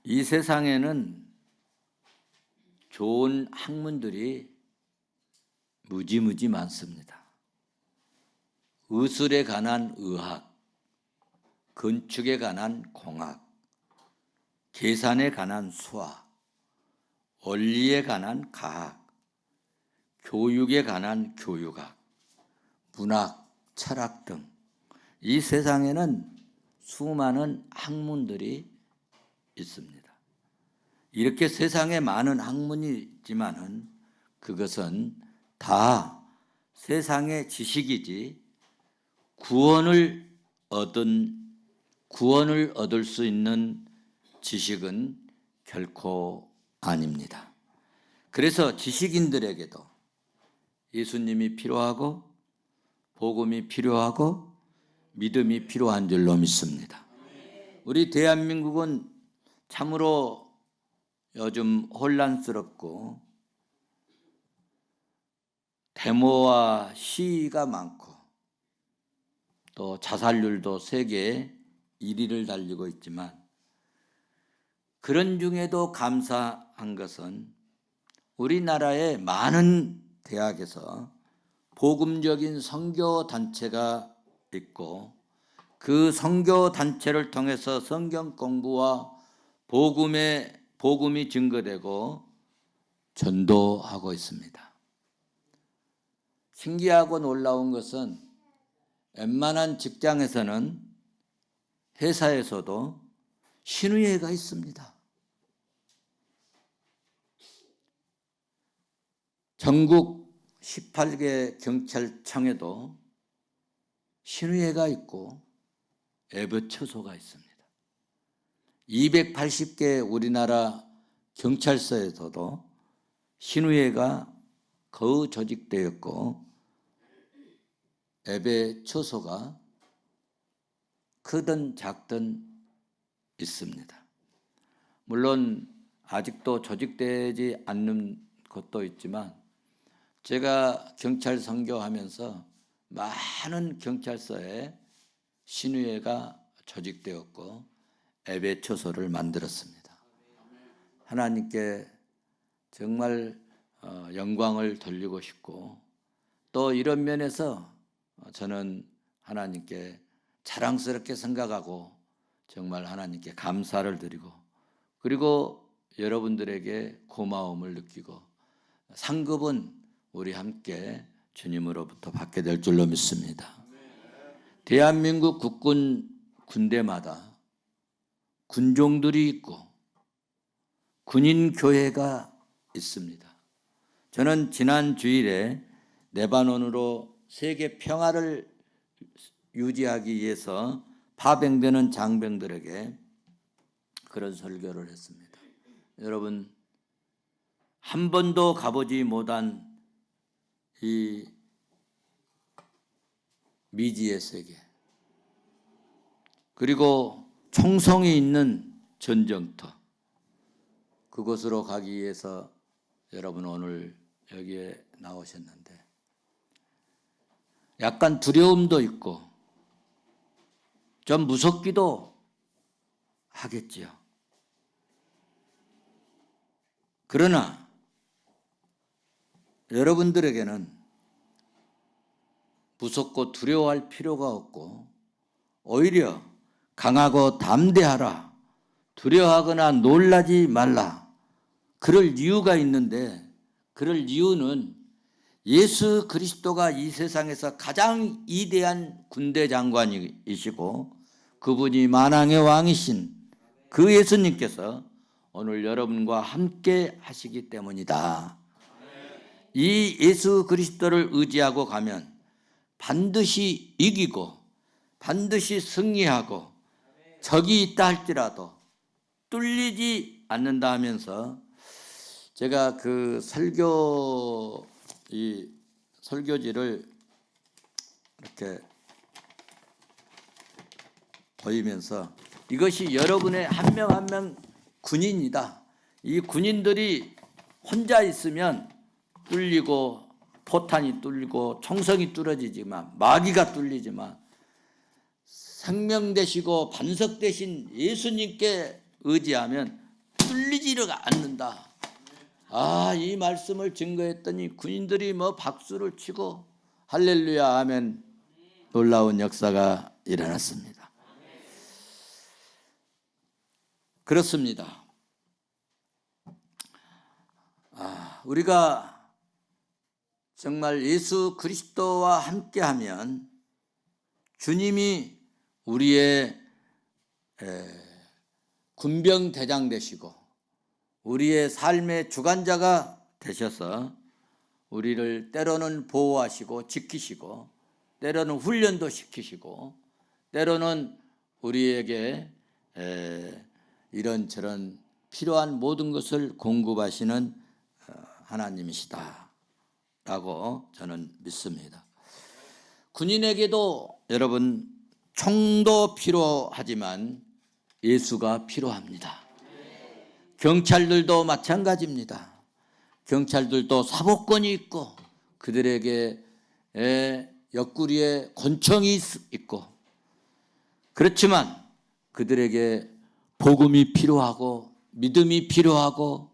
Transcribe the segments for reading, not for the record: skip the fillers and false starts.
이 세상에는 좋은 학문들이 무지무지 많습니다. 의술에 관한 의학, 건축에 관한 공학, 계산에 관한 수학, 원리에 관한 과학, 교육에 관한 교육학, 문학, 철학 등 이 세상에는 수많은 학문들이 있습니다. 이렇게 세상에 많은 학문이 있지만은 그것은 다 세상의 지식이지 구원을 얻을 수 있는 지식은 결코 아닙니다. 그래서 지식인들에게도 예수님이 필요하고 복음이 필요하고 믿음이 필요한 줄로 믿습니다. 우리 대한민국은 참으로 요즘 혼란스럽고 데모와 시위가 많고 또 자살률도 세계 1위를 달리고 있지만 그런 중에도 감사한 것은 우리나라의 많은 대학에서 복음적인 선교 단체가 있고 그 선교 단체를 통해서 성경 공부와 복음이 증거되고 전도하고 있습니다. 신기하고 놀라운 것은 웬만한 직장에서는 회사에서도 신의회가 있습니다. 전국 18개 경찰청에도 신의회가 있고 예배처소가 있습니다. 280개 우리나라 경찰서에서도 신의회가 거의 조직되었고 예배처소가 크든 작든 있습니다. 물론 아직도 조직되지 않는 것도 있지만 제가 경찰 선교하면서 많은 경찰서에 신의회가 조직되었고 예배처소를 만들었습니다. 하나님께 정말 영광을 돌리고 싶고 또 이런 면에서 저는 하나님께 자랑스럽게 생각하고 정말 하나님께 감사를 드리고 그리고 여러분들에게 고마움을 느끼고 상급은 우리 함께 주님으로부터 받게 될 줄로 믿습니다. 대한민국 국군 군대마다 군종들이 있고 군인교회가 있습니다. 저는 지난 주일에 레바논으로 세계 평화를 유지하기 위해서 파병되는 장병들에게 그런 설교를 했습니다. 여러분, 한 번도 가보지 못한 이 미지의 세계 그리고 총성이 있는 전쟁터 그곳으로 가기 위해서 여러분 오늘 여기에 나오셨는데 약간 두려움도 있고 좀 무섭기도 하겠지요. 그러나 여러분들에게는 무섭고 두려워할 필요가 없고 오히려 강하고 담대하라. 두려워하거나 놀라지 말라. 그럴 이유가 있는데 그럴 이유는 예수 그리스도가 이 세상에서 가장 위대한 군대 장관이시고 그분이 만왕의 왕이신 그 예수님께서 오늘 여러분과 함께 하시기 때문이다. 이 예수 그리스도를 의지하고 가면 반드시 이기고 반드시 승리하고 적이 있다 할지라도 뚫리지 않는다 하면서 제가 그 설교지를 이렇게 보이면서 이것이 여러분의 한 명 한 명 군인이다. 이 군인들이 혼자 있으면 뚫리고 포탄이 뚫리고 총성이 뚫어지지만 마귀가 뚫리지만 생명 되시고 반석 되신 예수님께 의지하면 뚫리지를 않는다. 이 말씀을 증거했더니 군인들이 박수를 치고 할렐루야 아멘, 놀라운 역사가 일어났습니다. 그렇습니다. 우리가 정말 예수 그리스도와 함께하면 주님이 우리의 군병대장 되시고 우리의 삶의 주관자가 되셔서 우리를 때로는 보호하시고 지키시고 때로는 훈련도 시키시고 때로는 우리에게 이런저런 필요한 모든 것을 공급하시는 하나님이시다 라고 저는 믿습니다. 군인에게도 여러분 총도 필요하지만 예수가 필요합니다. 경찰들도 마찬가지입니다. 경찰들도 사법권이 있고 그들에게 옆구리에 권총이 있고 그렇지만 그들에게 복음이 필요하고 믿음이 필요하고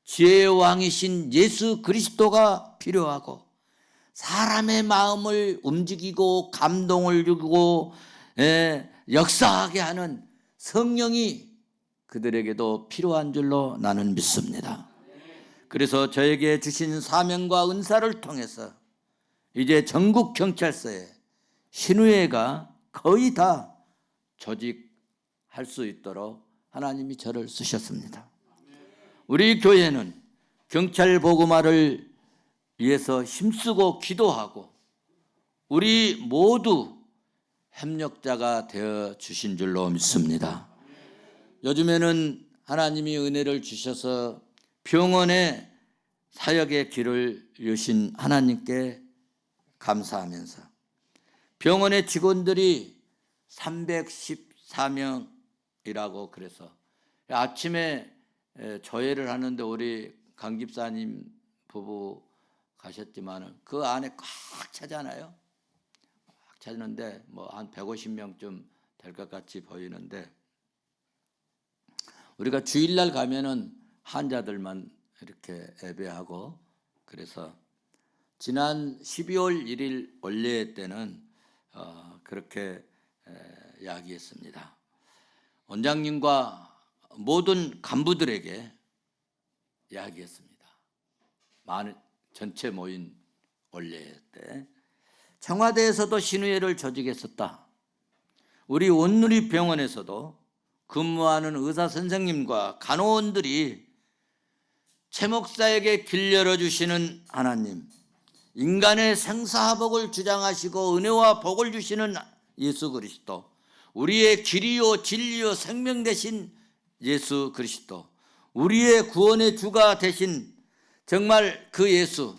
지혜의 왕이신 예수 그리스도가 필요하고 사람의 마음을 움직이고 감동을 주고 역사하게 하는 성령이 그들에게도 필요한 줄로 나는 믿습니다. 그래서 저에게 주신 사명과 은사를 통해서 이제 전국 경찰서에 신우회가 거의 다 조직할 수 있도록 하나님이 저를 쓰셨습니다. 우리 교회는 경찰 복음화를 위해서 힘쓰고 기도하고 우리 모두 협력자가 되어 주신 줄로 믿습니다. 요즘에는 하나님이 은혜를 주셔서 병원에 사역의 길을 여신 하나님께 감사하면서 병원의 직원들이 314명이라고 그래서 아침에 조회를 하는데 우리 강 집사님 부부 가셨지만 그 안에 꽉 차잖아요. 꽉 차는데 한 150명쯤 될 것 같이 보이는데 우리가 주일날 가면은 환자들만 이렇게 예배하고 그래서 지난 12월 1일 원례 때는 그렇게 이야기했습니다. 원장님과 모든 간부들에게 이야기했습니다. 전체 모인 원례 때 청와대에서도 신우회를 조직했었다. 우리 온누리 병원에서도 근무하는 의사 선생님과 간호원들이 최 목사에게 길 열어주시는 하나님, 인간의 생사화복을 주장하시고 은혜와 복을 주시는 예수 그리스도, 우리의 길이요 진리요 생명 되신 예수 그리스도, 우리의 구원의 주가 되신 정말 그 예수,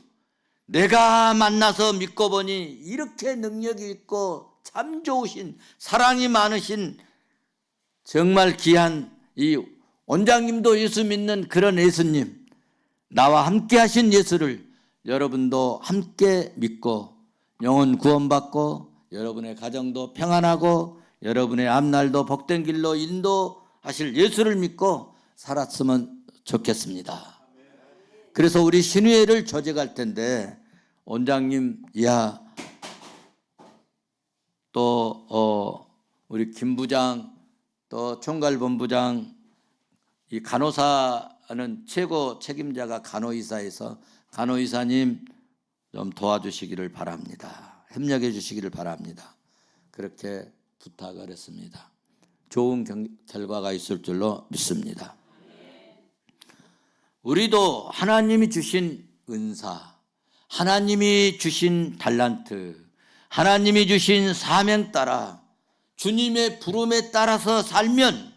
내가 만나서 믿고 보니 이렇게 능력이 있고 참 좋으신 사랑이 많으신 정말 귀한 이 원장님도 예수 믿는 그런 예수님, 나와 함께 하신 예수를 여러분도 함께 믿고 영혼 구원받고 여러분의 가정도 평안하고 여러분의 앞날도 복된 길로 인도하실 예수를 믿고 살았으면 좋겠습니다. 그래서 우리 신우회를 조직할 텐데 원장님, 또 우리 김 부장, 또 총괄본부장, 이 간호사는 최고 책임자가 간호의사에서 간호의사님 좀 도와주시기를 바랍니다. 협력해 주시기를 바랍니다. 그렇게 부탁을 했습니다. 좋은 결과가 있을 줄로 믿습니다. 우리도 하나님이 주신 은사, 하나님이 주신 달란트, 하나님이 주신 사명 따라 주님의 부름에 따라서 살면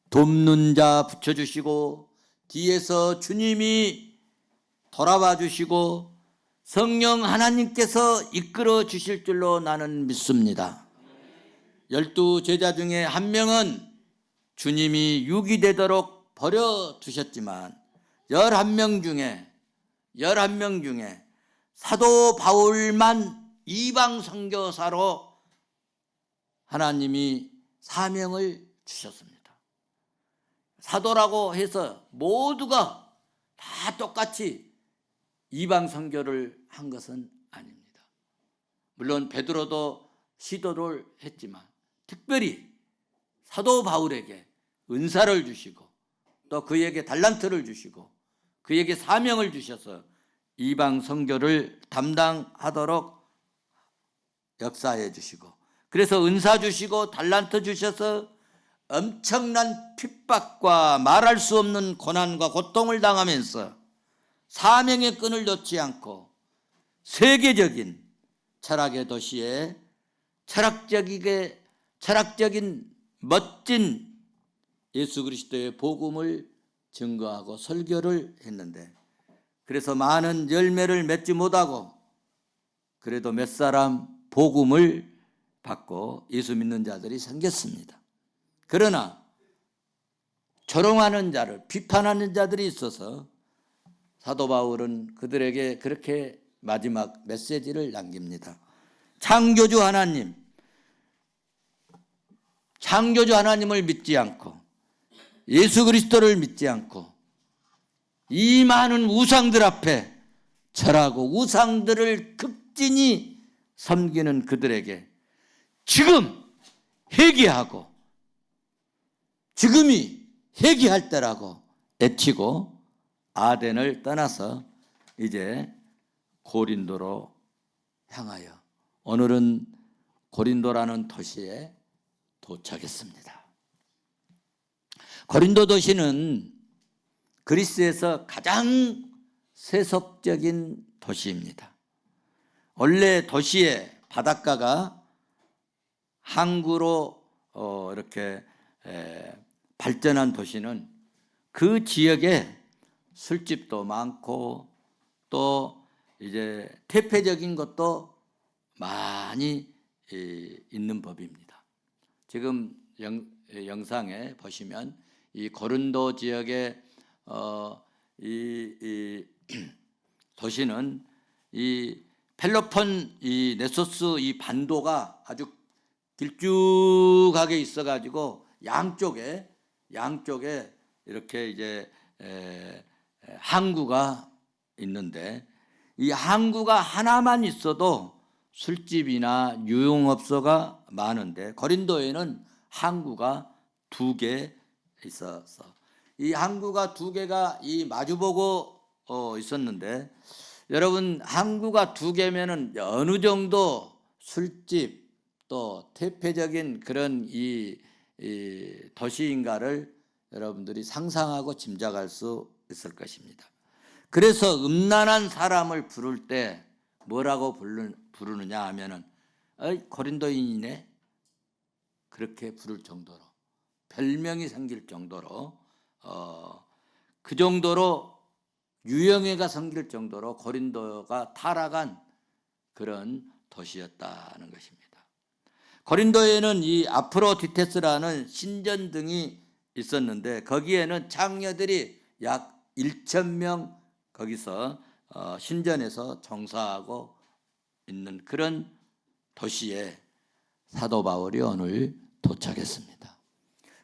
돕는 자 붙여주시고 뒤에서 주님이 돌아봐 주시고 성령 하나님께서 이끌어 주실 줄로 나는 믿습니다. 12 제자 중에 한 명은 주님이 육이 되도록 버려두셨지만 11명 중에 사도 바울만 이방 선교사로 하나님이 사명을 주셨습니다. 사도라고 해서 모두가 다 똑같이 이방 선교를 한 것은 아닙니다. 물론 베드로도 시도를 했지만 특별히 사도 바울에게 은사를 주시고 또 그에게 달란트를 주시고 그에게 사명을 주셔서 이방 선교를 담당하도록 역사해 주시고, 그래서 은사 주시고 달란트 주셔서 엄청난 핍박과 말할 수 없는 고난과 고통을 당하면서 사명의 끈을 놓지 않고 세계적인 철학의 도시에 철학적인 멋진 예수 그리스도의 복음을 증거하고 설교를 했는데, 그래서 많은 열매를 맺지 못하고 그래도 몇 사람 복음을 받고 예수 믿는 자들이 생겼습니다. 그러나 조롱하는 자를, 비판하는 자들이 있어서 사도 바울은 그들에게 그렇게 마지막 메시지를 남깁니다. 창조주 하나님을 믿지 않고 예수 그리스도를 믿지 않고 이 많은 우상들 앞에 절하고 우상들을 극진히 섬기는 그들에게 지금 회개하고 지금이 회개할 때라고 애치고 아덴을 떠나서 이제 고린도로 향하여 오늘은 고린도라는 도시에 도착했습니다. 고린도 도시는 그리스에서 가장 세속적인 도시입니다. 원래 도시의 바닷가가 항구로 이렇게 발전한 도시는 그 지역에 술집도 많고 또 이제 퇴폐적인 것도 많이 있는 법입니다. 지금 영상에 보시면 이 고린도 지역의 이 도시는 이 펠로폰 이 네소스 이 반도가 아주 길쭉하게 있어가지고 양쪽에 이렇게 이제 항구가 있는데, 이 항구가 하나만 있어도 술집이나 유흥업소가 많은데 고린도에는 항구가 2개 있어서 이 항구가 2개가 이 마주보고 있었는데, 여러분 항구가 2개면은 어느 정도 술집 또 퇴폐적인 그런 이 도시인가를 여러분들이 상상하고 짐작할 수 있을 것입니다. 그래서 음란한 사람을 부를 때 뭐라고 부르느냐 하면은 고린도인이네, 그렇게 부를 정도로 별명이 생길 정도로 그 정도로 유형애가 생길 정도로 고린도가 타락한 그런 도시였다는 것입니다. 고린도에는 이 아프로디테스라는 신전등이 있었는데 거기에는 창녀들이 약 1,000명 거기서 신전에서 종사하고 있는 그런 도시에 사도 바울이 오늘 도착했습니다.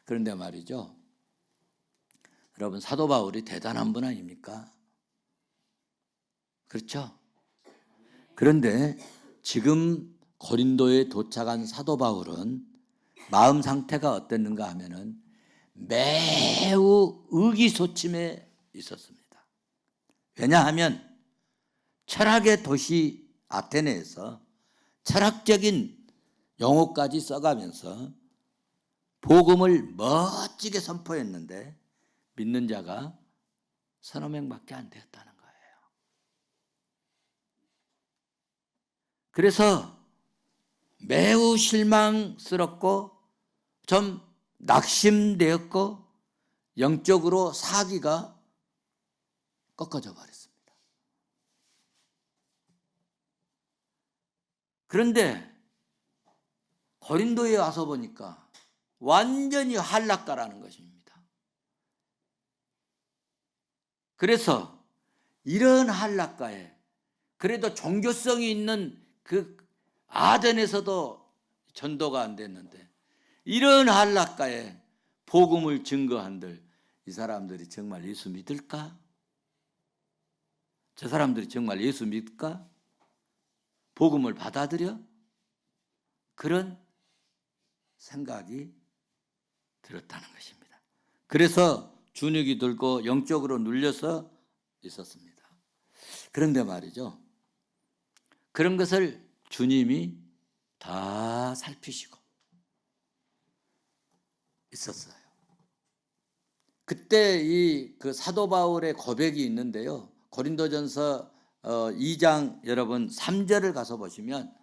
그런데 말이죠, 여러분 사도 바울이 대단한 분 아닙니까? 그렇죠? 그런데 지금 고린도에 도착한 사도 바울은 마음 상태가 어땠는가 하면은 매우 의기소침해 있었습니다. 왜냐하면 철학의 도시 아테네에서 철학적인 용어까지 써가면서 복음을 멋지게 선포했는데 믿는 자가 서너 명밖에 안 되었다는 거예요. 그래서 매우 실망스럽고 좀 낙심되었고 영적으로 사기가 꺾어져 버렸습니다. 그런데 고린도에 와서 보니까 완전히 한락가라는 것입니다. 그래서 이런 한락가에 그래도 종교성이 있는 그 아덴에서도 전도가 안 됐는데 이런 한락가에 복음을 증거한들 이 사람들이 정말 예수 믿을까? 저 사람들이 정말 예수 믿을까? 복음을 받아들여? 그런 생각이 들었다는 것입니다. 그래서 주눅이 들고 영적으로 눌려서 있었습니다. 그런데 말이죠, 그런 것을 주님이 다 살피시고 있었어요. 그때 그 사도 바울의 고백이 있는데요, 고린도전서 2장 여러분 3절을 가서 보시면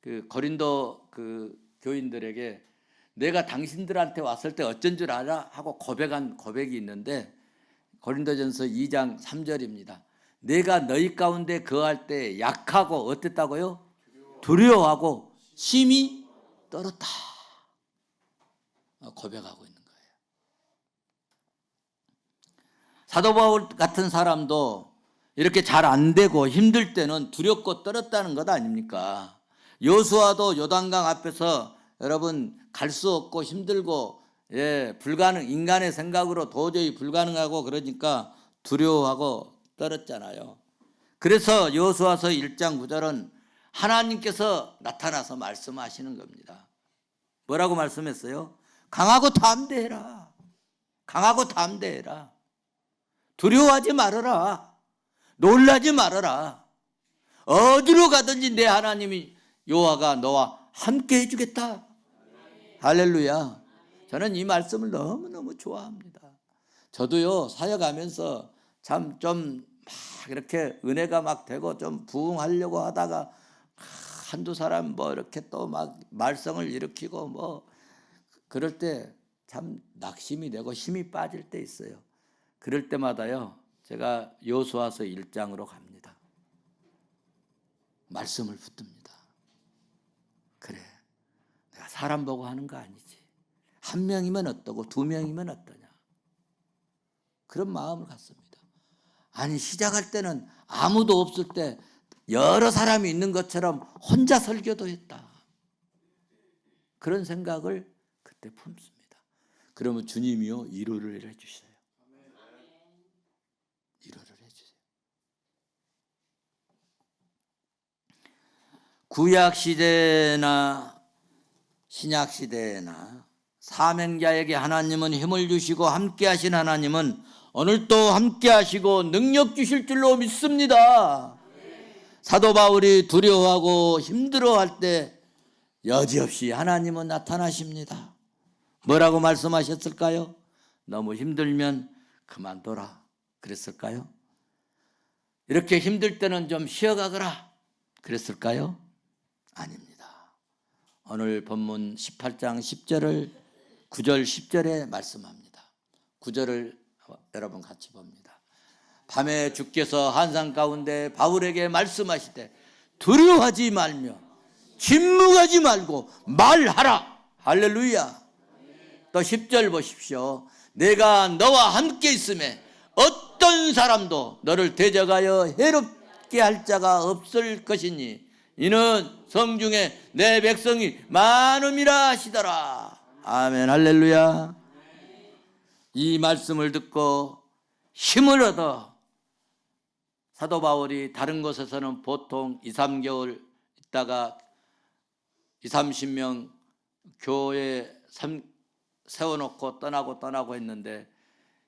그 고린도 그 교인들에게 내가 당신들한테 왔을 때 어쩐 줄 알아? 하고 고백한 고백이 있는데, 고린도전서 2장 3절입니다. 내가 너희 가운데 거할 때 약하고 어땠다고요? 두려워하고 심히 떨었다 고백하고 있는 거예요. 사도 바울 같은 사람도 이렇게 잘 안 되고 힘들 때는 두렵고 떨었다는 것 아닙니까? 여호수아도 요단강 앞에서 여러분 갈 수 없고 힘들고 불가능, 인간의 생각으로 도저히 불가능하고 그러니까 두려워하고 떨었잖아요. 그래서 여호수아서 1장 9절은 하나님께서 나타나서 말씀하시는 겁니다. 뭐라고 말씀했어요? 강하고 담대해라. 강하고 담대해라. 두려워하지 말아라. 놀라지 말아라. 어디로 가든지 내 하나님이 여호와가 너와 함께 해주겠다. 할렐루야. 저는 이 말씀을 너무너무 좋아합니다. 저도요, 사역하면서 참 좀 막 이렇게 은혜가 막 되고 좀 부흥하려고 하다가 한두 사람 뭐 이렇게 또 막 말썽을 일으키고 뭐 그럴 때 참 낙심이 되고 힘이 빠질 때 있어요. 그럴 때마다요, 제가 여호수아서 1장으로 갑니다. 말씀을 붙듭니다. 그래, 내가 사람 보고 하는 거 아니지. 한 명이면 어떠고 두 명이면 어떠냐. 그런 마음을 갖습니다. 아니, 시작할 때는 아무도 없을 때 여러 사람이 있는 것처럼 혼자 설교도 했다. 그런 생각을 그때 품습니다. 그러면 주님이요, 위로를 해주셔요. 위로를 해주세요. 구약 시대나 신약 시대나 사명자에게 하나님은 힘을 주시고 함께 하신 하나님은 오늘도 함께 하시고 능력 주실 줄로 믿습니다. 사도 바울이 두려워하고 힘들어할 때 여지없이 하나님은 나타나십니다. 뭐라고 말씀하셨을까요? 너무 힘들면 그만둬라 그랬을까요? 이렇게 힘들 때는 좀 쉬어가거라 그랬을까요? 아닙니다. 오늘 본문 18장 10절을 9절 10절에 말씀합니다. 9절을 여러분 같이 봅니다. 밤에 주께서 한산 가운데 바울에게 말씀하시되 두려워하지 말며 침묵하지 말고 말하라. 할렐루야. 또 10절 보십시오. 내가 너와 함께 있음에 어떤 사람도 너를 대적하여 해롭게 할 자가 없을 것이니 이는 성중에 내 백성이 많음이라 하시더라. 아멘. 할렐루야. 이 말씀을 듣고 힘을 얻어 사도 바울이 다른 곳에서는 보통 2, 3개월 있다가 20, 30명 교회에 세워놓고 떠나고 했는데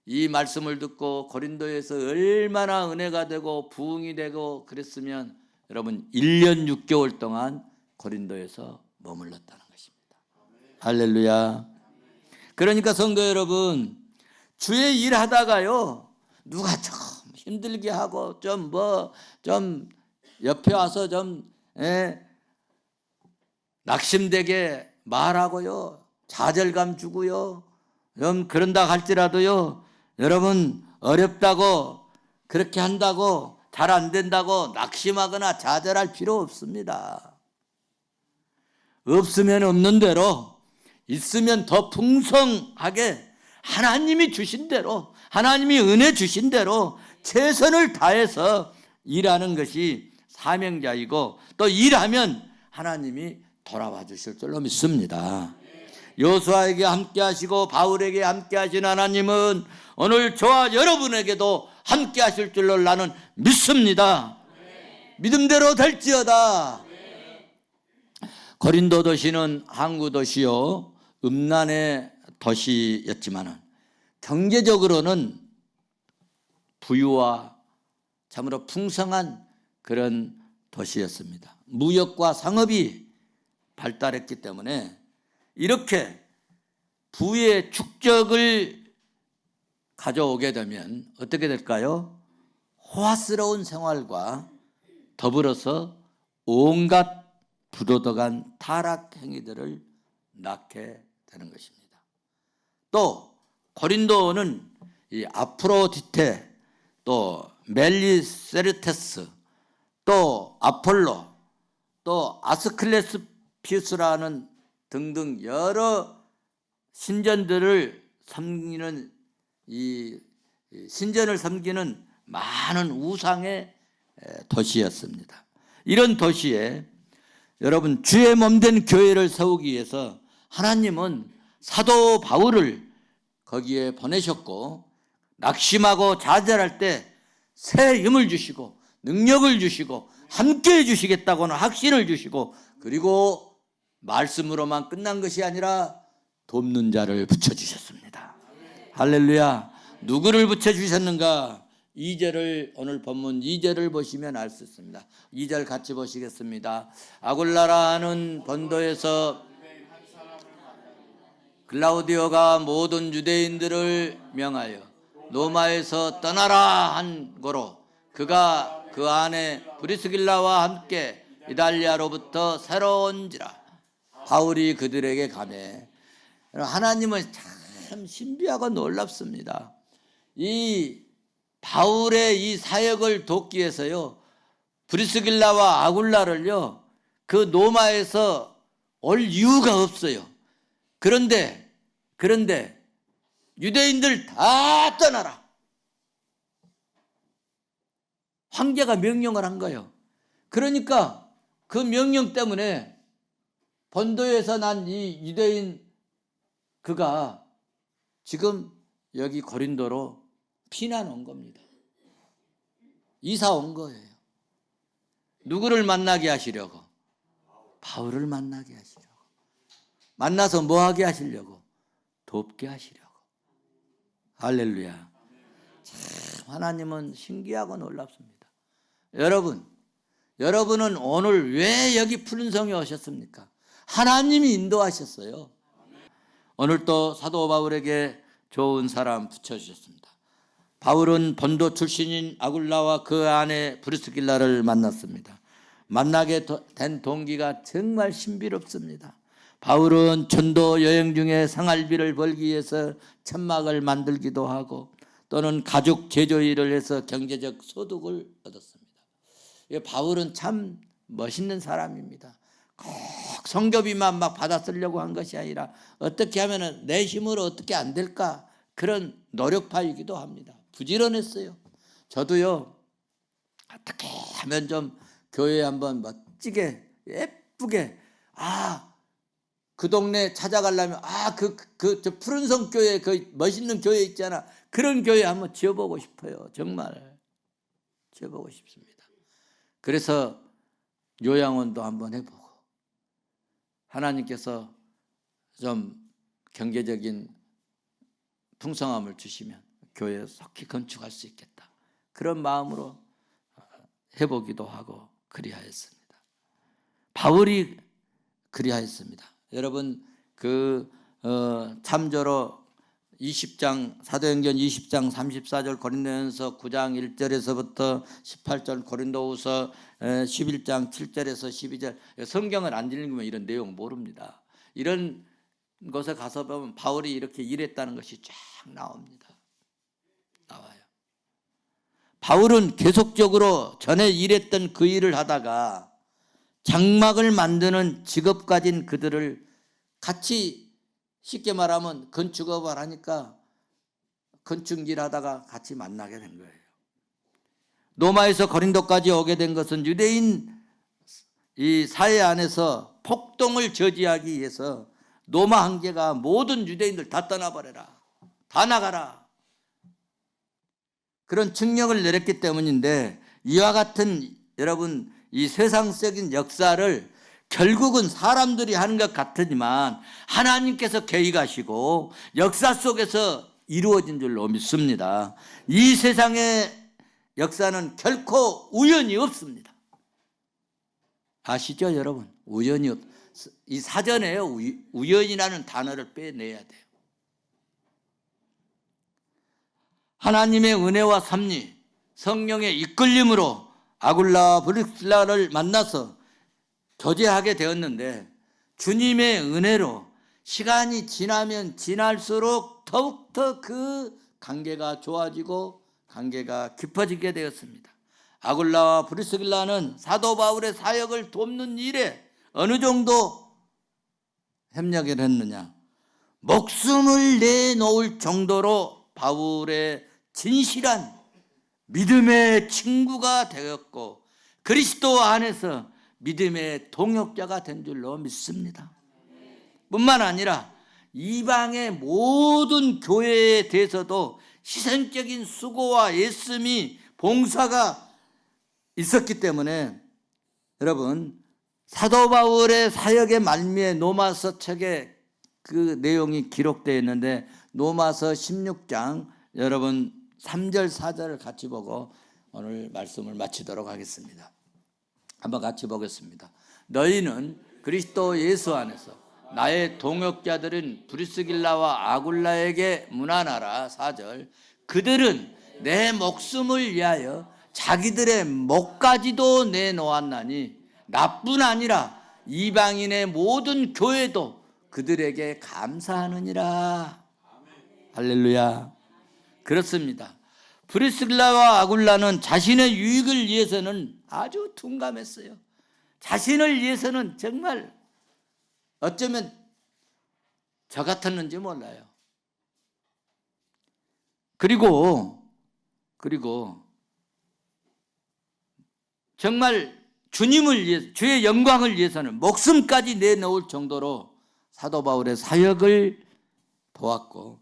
이 말씀을 듣고 고린도에서 얼마나 은혜가 되고 부흥이 되고 그랬으면 여러분 1년 6개월 동안 고린도에서 머물렀다는 것입니다. 할렐루야. 그러니까 성도 여러분, 주의 일 하다가요, 누가 좀 힘들게 하고 좀 옆에 와서 좀 낙심되게 말하고요, 좌절감 주고요, 좀 그런다 할지라도요, 여러분 어렵다고 그렇게 한다고 잘 안 된다고 낙심하거나 좌절할 필요 없습니다. 없으면 없는 대로, 있으면 더 풍성하게 하나님이 주신 대로, 하나님이 은혜 주신 대로 최선을 다해서 일하는 것이 사명자이고 또 일하면 하나님이 돌아와 주실 줄로 믿습니다. 여호수아에게 함께 하시고 바울에게 함께 하신 하나님은 오늘 저와 여러분에게도 함께 하실 줄로 나는 믿습니다. 믿음대로 될지어다. 고린도 도시는 항구 도시요 음란의 도시였지만 경제적으로는 부유와 참으로 풍성한 그런 도시였습니다. 무역과 상업이 발달했기 때문에 이렇게 부의 축적을 가져오게 되면 어떻게 될까요? 호화스러운 생활과 더불어서 온갖 부도덕한 타락 행위들을 낳게 되는 것입니다. 또 고린도는 이 아프로디테, 또 멜리세르테스, 또 아폴로, 또 아스클레스피스라는 등등 여러 신전들을 섬기는 이 신전을 섬기는 많은 우상의 도시였습니다. 이런 도시에 여러분 주의 몸된 교회를 세우기 위해서 하나님은 사도 바울을 거기에 보내셨고 낙심하고 좌절할 때 새 힘을 주시고 능력을 주시고 함께 해주시겠다고는 확신을 주시고 그리고 말씀으로만 끝난 것이 아니라 돕는 자를 붙여주셨습니다. 할렐루야. 누구를 붙여주셨는가? 2절을 오늘 본문 2절을 보시면 알 수 있습니다. 2절 같이 보시겠습니다. 아굴라라는 본도에서 글라우디오가 모든 유대인들을 명하여 로마에서 떠나라 한 고로 그가 그 안에 브리스길라와 함께 이달리아로부터 새로운지라. 바울이 그들에게 가매. 하나님은 참 신비하고 놀랍습니다. 이 바울의 이 사역을 돕기 위해서요 브리스길라와 아굴라를요 그 로마에서 올 이유가 없어요. 그런데 유대인들 다 떠나라. 황제가 명령을 한 거예요. 그러니까 그 명령 때문에 본도에서 난 이 유대인 그가 지금 여기 고린도로 피난 온 겁니다. 이사 온 거예요. 누구를 만나게 하시려고? 바울을 만나게 하시려고. 만나서 뭐 하게 하시려고? 돕게 하시려고. 할렐루야. 참 하나님은 신기하고 놀랍습니다. 여러분은 오늘 왜 여기 푸른 성에 오셨습니까? 하나님이 인도하셨어요. 오늘 또 사도 바울에게 좋은 사람 붙여주셨습니다. 바울은 본도 출신인 아굴라와 그 아내 브리스길라를 만났습니다. 만나게 된 동기가 정말 신비롭습니다. 바울은 전도 여행 중에 생활비를 벌기 위해서 천막을 만들기도 하고 또는 가죽 제조 일을 해서 경제적 소득을 얻었습니다. 바울은 참 멋있는 사람입니다. 꼭 성교비만 막 받아 쓰려고 한 것이 아니라 어떻게 하면 내 힘으로 어떻게 안 될까 그런 노력파이기도 합니다. 부지런했어요. 저도요 어떻게 하면 좀 교회에 한번 멋지게 예쁘게 그 동네 찾아가려면 저 푸른성 교회 그 멋있는 교회 있잖아. 그런 교회 한번 지어보고 싶어요. 정말 지어보고 싶습니다. 그래서 요양원도 한번 해보고 하나님께서 좀 경제적인 풍성함을 주시면 교회에 속히 건축할 수 있겠다. 그런 마음으로 해보기도 하고 그리하였습니다. 바울이 그리하였습니다. 여러분 참조로 20장 사도행전 20장 34절 고린도전서 9장 1절에서부터 18절 고린도후서 11장 7절에서 12절 성경을 안 읽으면 이런 내용 모릅니다. 이런 곳에 가서 보면 바울이 이렇게 일했다는 것이 쫙 나옵니다. 나와요. 바울은 계속적으로 전에 일했던 그 일을 하다가 장막을 만드는 직업 가진 그들을 같이 쉽게 말하면 건축업을 하니까 건축일 하다가 같이 만나게 된 거예요. 로마에서 고린도까지 오게 된 것은 유대인 이 사회 안에서 폭동을 저지하기 위해서 로마 황제가 모든 유대인들 다 떠나버려라, 다 나가라, 그런 칙령을 내렸기 때문인데, 이와 같은 여러분 이 세상적인 역사를 결국은 사람들이 하는 것 같으지만 하나님께서 개입하시고 역사 속에서 이루어진 줄로 믿습니다. 이 세상의 역사는 결코 우연이 없습니다. 아시죠, 여러분? 우연이 없. 이 사전에 우연이라는 단어를 빼내야 돼요. 하나님의 은혜와 섭리, 성령의 이끌림으로 아굴라와 브리스길라를 만나서 교제하게 되었는데, 주님의 은혜로 시간이 지나면 지날수록 더욱더 그 관계가 좋아지고 관계가 깊어지게 되었습니다. 아굴라와 브리스길라는 사도 바울의 사역을 돕는 일에 어느 정도 협력을 했느냐, 목숨을 내놓을 정도로 바울의 진실한 믿음의 친구가 되었고 그리스도 안에서 믿음의 동역자가 된 줄로 믿습니다. 뿐만 아니라 이방의 모든 교회에 대해서도 희생적인 수고와 애씀이 봉사가 있었기 때문에, 여러분 사도 바울의 사역의 말미에 로마서 책에 그 내용이 기록되어 있는데, 로마서 16장 여러분 3절 4절을 같이 보고 오늘 말씀을 마치도록 하겠습니다. 한번 같이 보겠습니다. 너희는 그리스도 예수 안에서 나의 동역자들은 브리스길라와 아굴라에게 문안하라. 4절. 그들은 내 목숨을 위하여 자기들의 목까지도 내놓았나니 나뿐 아니라 이방인의 모든 교회도 그들에게 감사하느니라. 할렐루야. 그렇습니다. 브리스길라와 아굴라는 자신의 유익을 위해서는 아주 둔감했어요. 자신을 위해서는 정말 어쩌면 저 같았는지 몰라요. 그리고 정말 주님을 위해서, 주의 영광을 위해서는 목숨까지 내놓을 정도로 사도 바울의 사역을 보았고,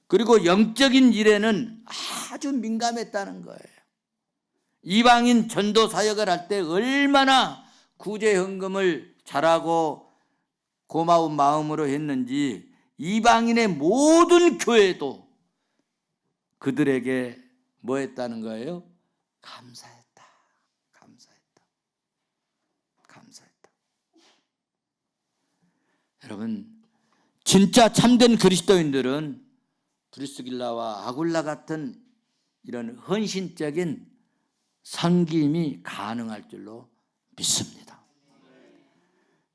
그리고 영적인 일에는 아주 민감했다는 거예요. 이방인 전도 사역을 할 때 얼마나 구제 헌금을 잘하고 고마운 마음으로 했는지, 이방인의 모든 교회도 그들에게 뭐 했다는 거예요? 감사했다. 여러분, 진짜 참된 그리스도인들은 브리스길라와 아굴라 같은 이런 헌신적인 섬김이 가능할 줄로 믿습니다.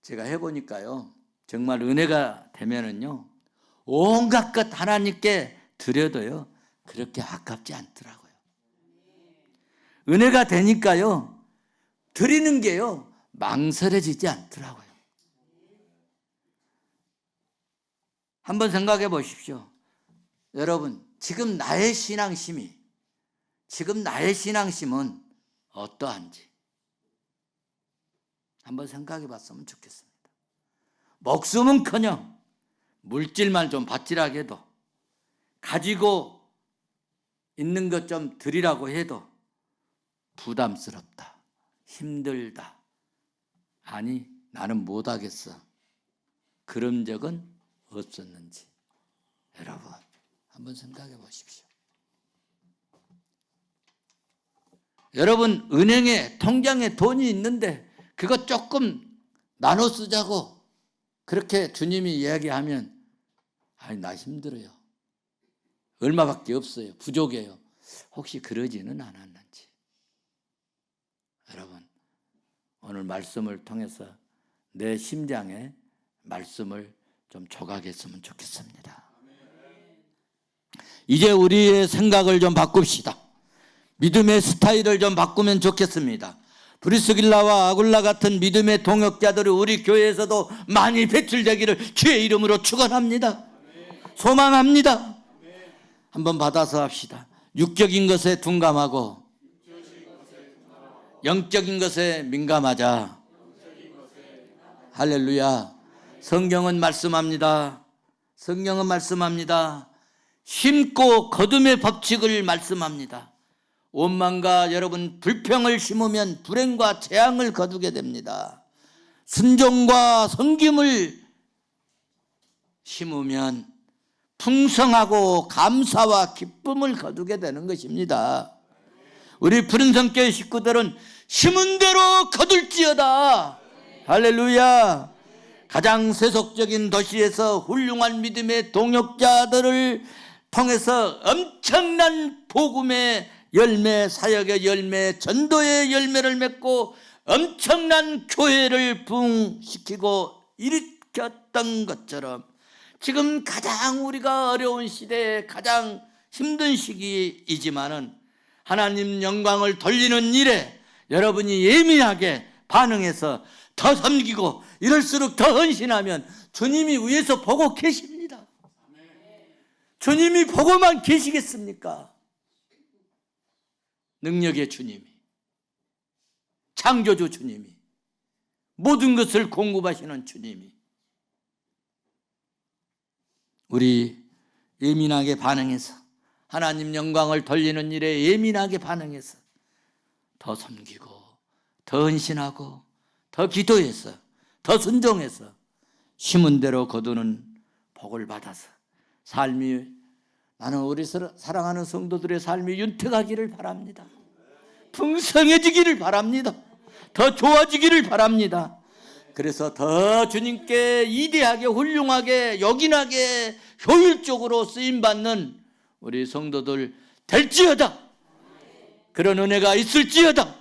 제가 해보니까요, 정말 은혜가 되면은요, 온갖 것 하나님께 드려도요 그렇게 아깝지 않더라고요. 은혜가 되니까요 드리는 게요 망설여지지 않더라고요. 한번 생각해 보십시오. 여러분, 지금 나의 신앙심은 어떠한지 한번 생각해 봤으면 좋겠습니다. 목숨은커녕 물질만 좀 바치라고 해도, 가지고 있는 것 좀 드리라고 해도 부담스럽다, 힘들다, 아니 나는 못하겠어, 그런 적은 없었는지 여러분 한번 생각해 보십시오. 여러분, 은행에 통장에 돈이 있는데 그거 조금 나눠 쓰자고 그렇게 주님이 이야기하면, 아니 나 힘들어요, 얼마밖에 없어요, 부족해요, 혹시 그러지는 않았는지. 여러분, 오늘 말씀을 통해서 내 심장에 말씀을 좀 조각했으면 좋겠습니다. 이제 우리의 생각을 좀 바꿉시다. 믿음의 스타일을 좀 바꾸면 좋겠습니다. 브리스길라와 아굴라 같은 믿음의 동역자들이 우리 교회에서도 많이 배출되기를 주의 이름으로 축원합니다. 소망합니다. 한번 받아서 합시다. 육적인 것에 둔감하고 영적인 것에 민감하자. 할렐루야. 성경은 말씀합니다. 성경은 말씀합니다. 심고 거둠의 법칙을 말씀합니다. 원망과 여러분 불평을 심으면 불행과 재앙을 거두게 됩니다. 순종과 섬김을 심으면 풍성하고 감사와 기쁨을 거두게 되는 것입니다. 우리 푸른성교회 식구들은 심은 대로 거둘지어다. 할렐루야. 가장 세속적인 도시에서 훌륭한 믿음의 동역자들을 통해서 엄청난 복음의 열매, 사역의 열매, 전도의 열매를 맺고 엄청난 교회를 부흥시키고 일으켰던 것처럼 지금 가장 우리가 어려운 시대에 가장 힘든 시기이지만은 하나님 영광을 돌리는 일에 여러분이 예민하게 반응해서 더 섬기고 이럴수록 더 헌신하면 주님이 위에서 보고 계십니다. 주님이 보고만 계시겠습니까? 능력의 주님이, 창조주 주님이, 모든 것을 공급하시는 주님이 우리 예민하게 반응해서 하나님 영광을 돌리는 일에 예민하게 반응해서 더 섬기고 더 헌신하고 더 기도해서 더 순종해서 심은 대로 거두는 복을 받아서 삶이, 나는 우리 사랑하는 성도들의 삶이 윤택하기를 바랍니다. 풍성해지기를 바랍니다. 더 좋아지기를 바랍니다. 그래서 더 주님께 이대하게 훌륭하게 요긴하게 효율적으로 쓰임받는 우리 성도들 될지어다. 그런 은혜가 있을지어다.